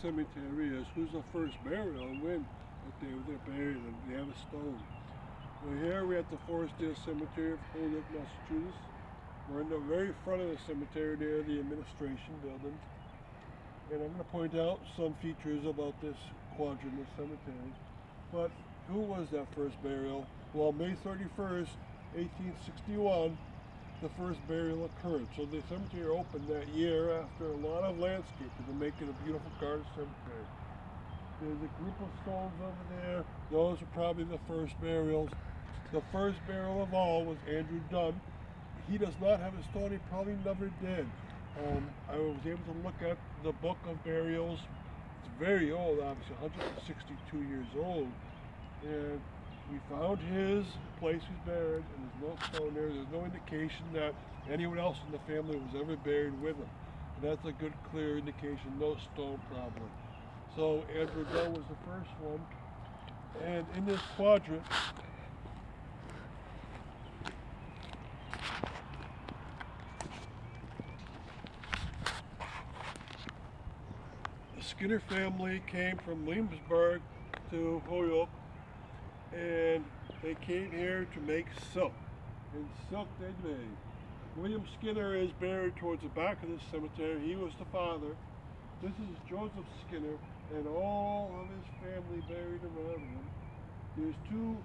cemetery is who's the first burial and when they're buried, and they have a stone. We're here, we're at the Forestdale Cemetery of Holyoke, Massachusetts. We're in the very front of the cemetery there, the administration building. And I'm going to point out some features about this quadrant of cemetery. But who was that first burial? Well, May 31st, 1861, the first burial occurred. So the cemetery opened that year after a lot of landscaping to make it a beautiful garden cemetery. There's a group of stones over there. Those are probably the first burials. The first burial of all was Andrew Dunn. He does not have a stone. He probably never did. I was able to look at the book of burials. It's very old, obviously, 162 years old. And we found his place he's buried, and there's no stone there. There's no indication that anyone else in the family was ever buried with him. And that's a good, clear indication. No stone, probably. So Andrew Dunn was the first one. And in this quadrant, the Skinner family came from Williamsburg to Holyoke, and they came here to make silk. And silk they made. William Skinner is buried towards the back of this cemetery. He was the father. This is Joseph Skinner and all of his family buried around him. There's two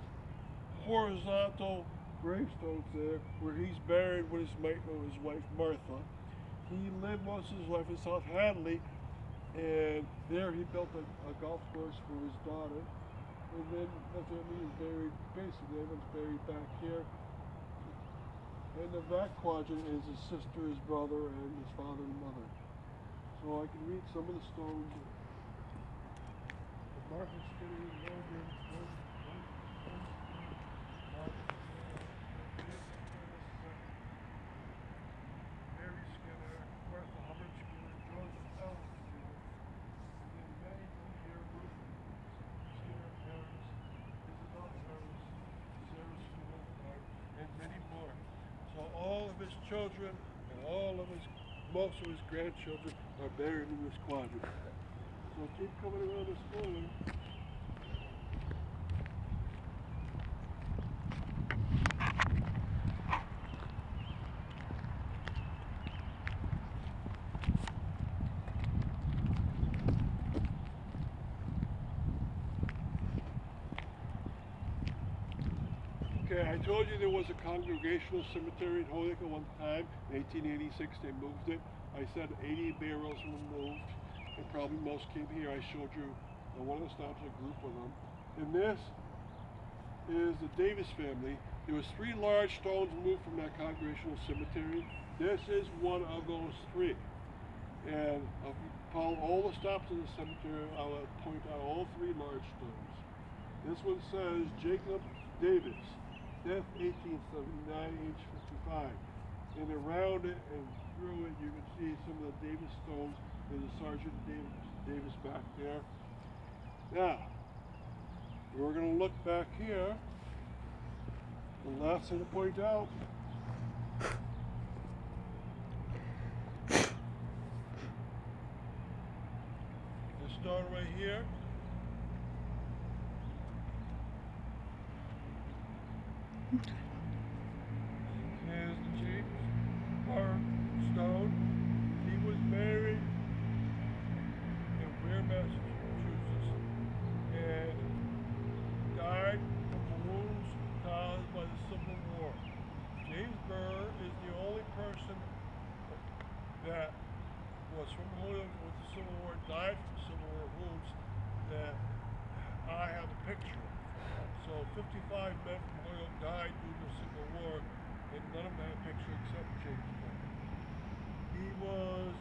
horizontal gravestones there where he's buried with his wife Martha. He lived most of his life in South Hadley, and there he built a golf course for his daughter. And then the family is buried, basically everyone's buried back here. And the back quadrant is his sister, his brother, and his father and mother. So I can read some of the stones. Martha Skinner, Mary Skinner, Martha Hubbard Skinner, Joseph Allen Skinner, and then many here, Ruth Skinner Harris, Isabel Harris, Sarah Skinner, and many more. So all of his children and most of his grandchildren are buried in this quadrant. So keep coming around this corner. Okay, I told you there was a congregational cemetery in Holyoke at one time. In 1886 they moved it. I said 80 burials were moved, and probably most came here. I showed you one of the stops, a group of them. And this is the Davis family. There was 3 large stones moved from that congregational cemetery. This is one of those 3. And I'll follow all the stops in the cemetery. I'll point out all 3 large stones. This one says Jacob Davis, death 1879, age 55. And around it and through it, you can see some of the Davis stones. There's a Sergeant Davis back there. Now, we're going to look back here. The last thing to point out, this stone right here. Here's the James Park stone. He was married in Ware, Massachusetts, and died from the wounds caused by the Civil War. James Burr is the only person that was from Holyoke with the Civil War, died from Civil War wounds, that I have a picture of. So 55 men from Holyoke died due to the Civil War, and none of them had a picture except James Burr. He was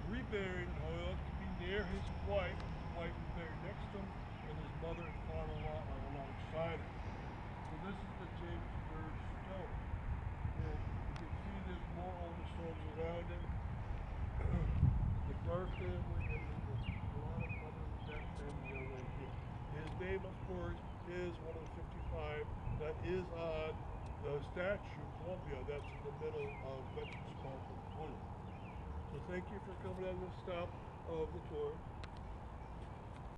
reburied in Holyoke to be near his wife. His wife was buried next to him, and his mother and father-in-law are alongside him. So this is the James Burr stone. And you can see there's more older stones around it. The Burr family and a lot of other that family are right here. His name, of course, is one of the 55 that is on the statue, Columbia, that's in the middle of Veterans Park in Holyoke. So thank you for coming on this stop of the tour.